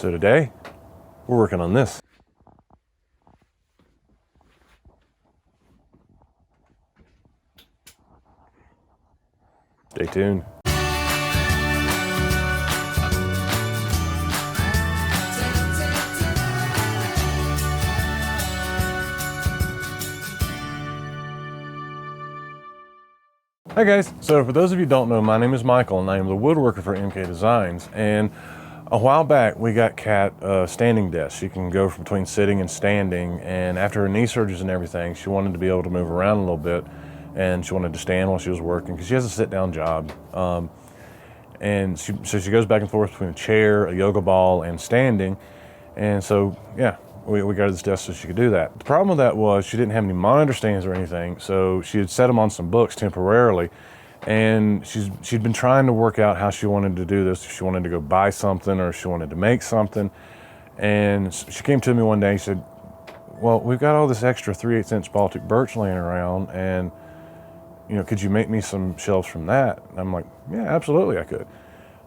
So today, we're working on this. Stay tuned. Hi guys, so for those of you who don't know, my name is Michael and I am the woodworker for MK Designs. And a while back we got Kat a standing desk. She can go between sitting and standing, and after her knee surgeries and everything, she wanted to be able to move around a little bit, and she wanted to stand while she was working because she has a sit down job. And so she goes back and forth between a chair, a yoga ball, and standing. And so yeah, we got her this desk so she could do that. The problem with that was she didn't have any monitor stands or anything, so she had set them on some books temporarily, and she'd been trying to work out how she wanted to do this, if she wanted to go buy something or if she wanted to make something. And she came to me one day and said, well, we've got all this extra 3/8" Baltic birch laying around, and could you make me some shelves from that? And I'm like, yeah, absolutely I could.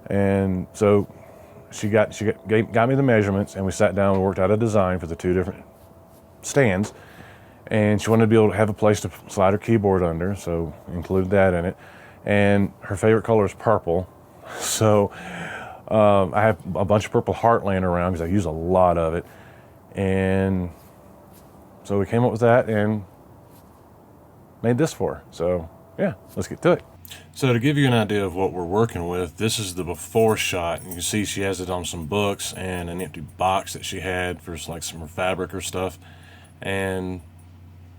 And so she got me the measurements, and we sat down and worked out a design for the two different stands. And she wanted to be able to have a place to slide her keyboard under, so included that in it. And her favorite color is purple, so I have a bunch of purple heart laying around because I use a lot of it. And so we came up with that and made this for her. So yeah, let's get to it. So to give you an idea of what we're working with, this is the before shot. You can see she has it on some books and an empty box that she had for like some fabric or stuff. And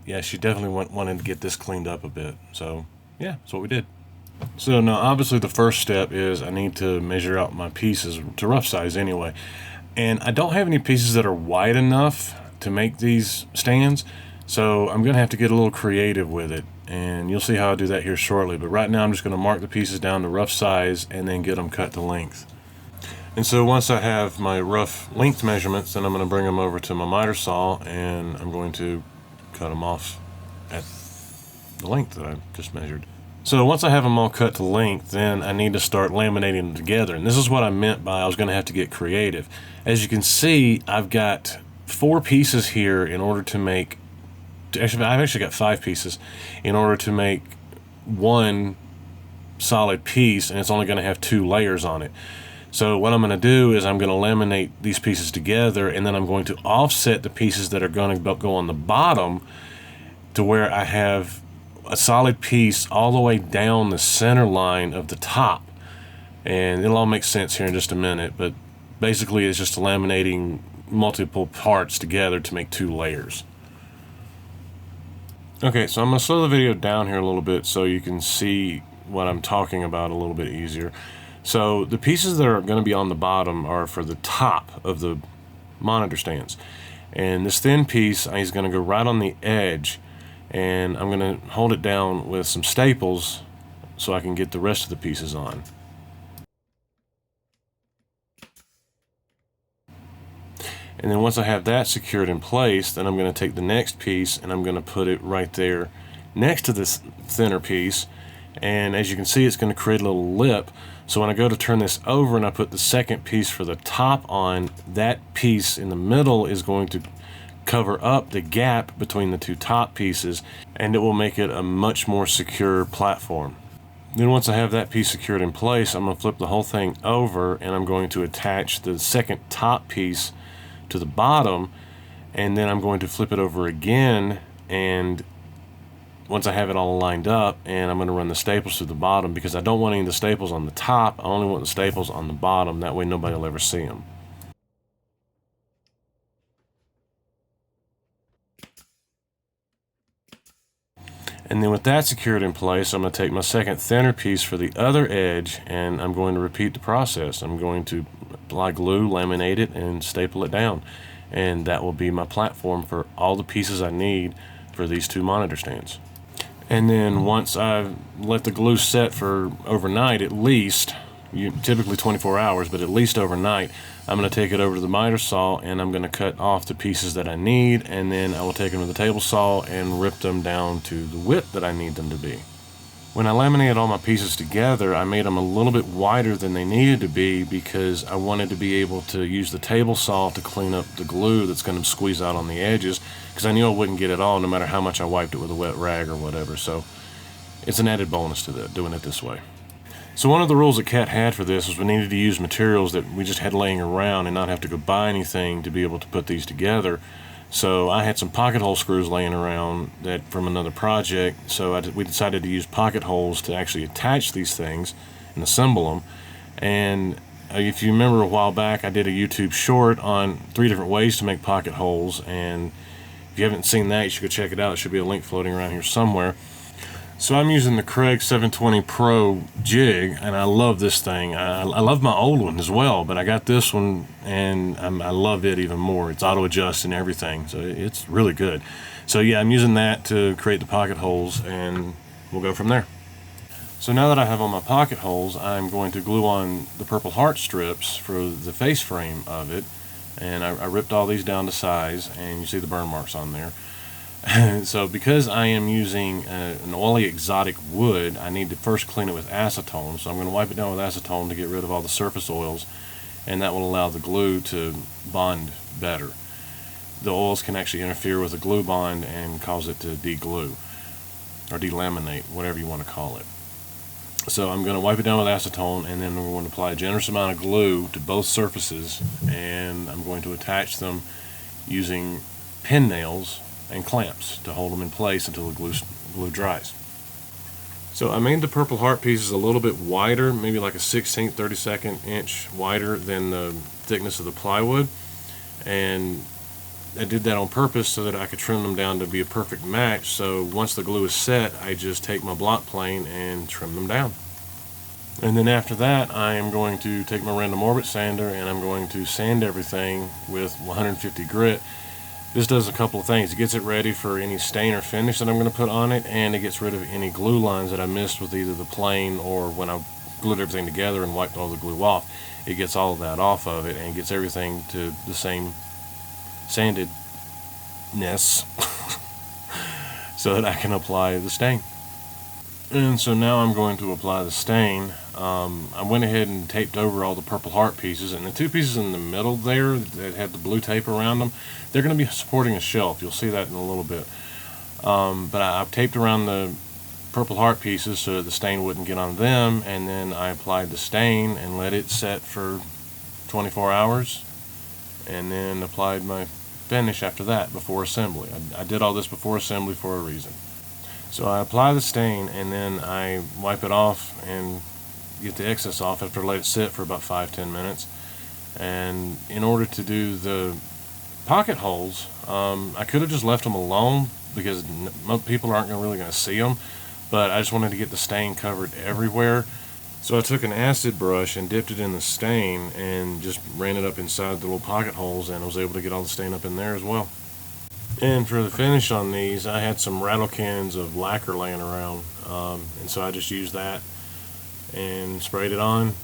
yeah, she definitely wanted to get this cleaned up a bit. So yeah, that's what we did. So now obviously the first step is I need to measure out my pieces to rough size anyway. And I don't have any pieces that are wide enough to make these stands, so I'm gonna have to get a little creative with it. And you'll see how I do that here shortly. But right now I'm just going to mark the pieces down to rough size and then get them cut to length. And so once I have my rough length measurements, then I'm going to bring them over to my miter saw and I'm going to cut them off at the length that I just measured. So once I have them all cut to length, then I need to start laminating them together. And this is what I meant by I was going to have to get creative. As you can see, I've got 4 pieces here in order to make I've actually got 5 pieces in order to make one solid piece, and it's only going to have 2 layers on it. So what I'm going to do is I'm going to laminate these pieces together, and then I'm going to offset the pieces that are going to go on the bottom to where I have a solid piece all the way down the center line of the top. And it'll all make sense here in just a minute, but basically it's just laminating multiple parts together to make 2 layers. Okay, so I'm going to slow the video down here a little bit so you can see what I'm talking about a little bit easier. So the pieces that are going to be on the bottom are for the top of the monitor stands. And this thin piece is going to go right on the edge, and I'm going to hold it down with some staples so I can get the rest of the pieces on. And then once I have that secured in place, then I'm going to take the next piece and I'm going to put it right there next to this thinner piece. And as you can see, it's going to create a little lip. So when I go to turn this over and I put the second piece for the top on, that piece in the middle is going to cover up the gap between the 2 top pieces, and it will make it a much more secure platform. Then once I have that piece secured in place, I'm going to flip the whole thing over and I'm going to attach the second top piece to the bottom, and then I'm going to flip it over again, and once I have it all lined up, and I'm going to run the staples through the bottom because I don't want any of the staples on the top. I only want the staples on the bottom, that way nobody will ever see them. And then with that secured in place, I'm going to take my second thinner piece for the other edge and I'm going to repeat the process. I'm going to apply glue, laminate it, and staple it down. And that will be my platform for all the pieces I need for these 2 monitor stands. And then once I've let the glue set for overnight, at least, typically 24 hours, but at least overnight, I'm going to take it over to the miter saw and I'm going to cut off the pieces that I need, and then I will take them to the table saw and rip them down to the width that I need them to be. When I laminated all my pieces together, I made them a little bit wider than they needed to be because I wanted to be able to use the table saw to clean up the glue that's going to squeeze out on the edges, because I knew I wouldn't get it all no matter how much I wiped it with a wet rag or whatever. So it's an added bonus to doing it this way. So one of the rules that Kat had for this was we needed to use materials that we just had laying around and not have to go buy anything to be able to put these together. So I had some pocket hole screws laying around that from another project, so we decided to use pocket holes to actually attach these things and assemble them. And if you remember a while back, I did a YouTube short on 3 different ways to make pocket holes, and if you haven't seen that, you should go check it out. There should be a link floating around here somewhere. So I'm using the Craig 720 Pro jig, and I love this thing. I love my old one as well, but I got this one, and I love it even more. It's auto-adjust and everything, so it's really good. So yeah, I'm using that to create the pocket holes, and we'll go from there. So now that I have all my pocket holes, I'm going to glue on the Purple Heart strips for the face frame of it, and I ripped all these down to size, and you see the burn marks on there. So because I am using an oily exotic wood, I need to first clean it with acetone. So I'm going to wipe it down with acetone to get rid of all the surface oils, and that will allow the glue to bond better. The oils can actually interfere with the glue bond and cause it to deglue or delaminate, whatever you want to call it. So I'm going to wipe it down with acetone, and then I'm going to apply a generous amount of glue to both surfaces, and I'm going to attach them using pin nails and clamps to hold them in place until the glue dries. So I made the Purple Heart pieces a little bit wider, maybe like a 16th, 32nd inch wider than the thickness of the plywood, and I did that on purpose so that I could trim them down to be a perfect match. So once the glue is set, I just take my block plane and trim them down. And then after that, I am going to take my random orbit sander and I'm going to sand everything with 150 grit. This does a couple of things. It gets it ready for any stain or finish that I'm going to put on it, and it gets rid of any glue lines that I missed with either the plane or when I glued everything together and wiped all the glue off. It gets all of that off of it and gets everything to the same sandedness so that I can apply the stain. And so now I'm going to apply the stain. I went ahead and taped over all the Purple Heart pieces, and the 2 pieces in the middle there that had the blue tape around them, they're going to be supporting a shelf. You'll see that in a little bit. But I've taped around the Purple Heart pieces so that the stain wouldn't get on them, and then I applied the stain and let it set for 24 hours, and then applied my finish after that before assembly. I did all this before assembly for a reason. So I apply the stain and then I wipe it off and get the excess off after I let it sit for about 5-10 minutes. And in order to do the pocket holes, I could have just left them alone because most people aren't really going to see them, but I just wanted to get the stain covered everywhere. So I took an acid brush and dipped it in the stain and just ran it up inside the little pocket holes, and I was able to get all the stain up in there as well. And for the finish on these, I had some rattle cans of lacquer laying around, and so I just used that and sprayed it on,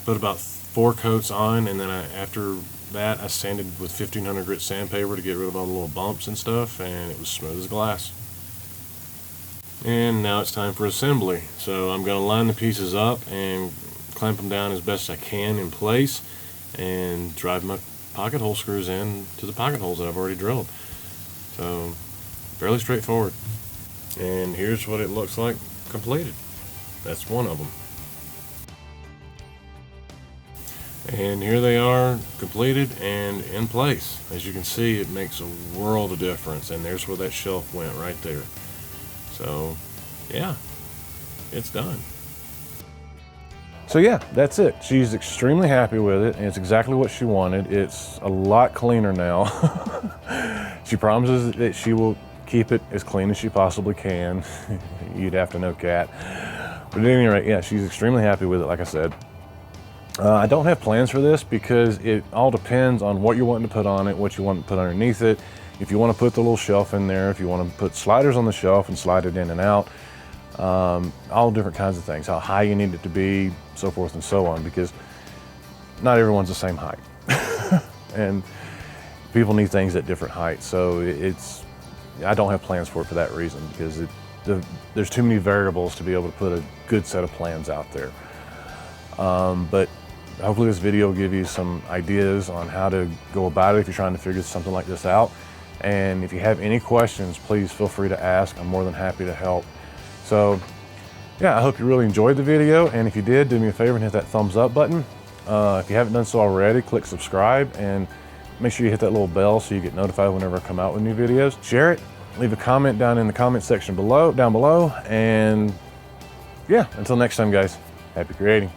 put about 4 coats on, and then after that I sanded with 1500 grit sandpaper to get rid of all the little bumps and stuff, and it was smooth as glass. And now it's time for assembly. So I'm going to line the pieces up and clamp them down as best I can in place and drive my pocket hole screws in to the pocket holes that I've already drilled. So fairly straightforward. And here's what it looks like completed. That's one of them. And here they are completed and in place. As you can see, it makes a world of difference, and there's where that shelf went right there. So yeah, it's done. So yeah, that's it. She's extremely happy with it, and it's exactly what she wanted. It's a lot cleaner now. She promises that she will keep it as clean as she possibly can. You'd have to know Kat. But at any rate, yeah, she's extremely happy with it, like I said. I don't have plans for this because it all depends on what you're wanting to put on it, what you want to put underneath it. If you want to put the little shelf in there, if you want to put sliders on the shelf and slide it in and out, all different kinds of things, how high you need it to be, so forth and so on, because not everyone's the same height. And people need things at different heights. So I don't have plans for it for that reason, because there's too many variables to be able to put a good set of plans out there. But hopefully this video will give you some ideas on how to go about it if you're trying to figure something like this out. And if you have any questions, please feel free to ask. I'm more than happy to help. So yeah, I hope you really enjoyed the video. And if you did, do me a favor and hit that thumbs up button. If you haven't done so already, click subscribe and make sure you hit that little bell so you get notified whenever I come out with new videos. Share it, leave a comment down in the comment section down below. And yeah, until next time, guys, happy creating.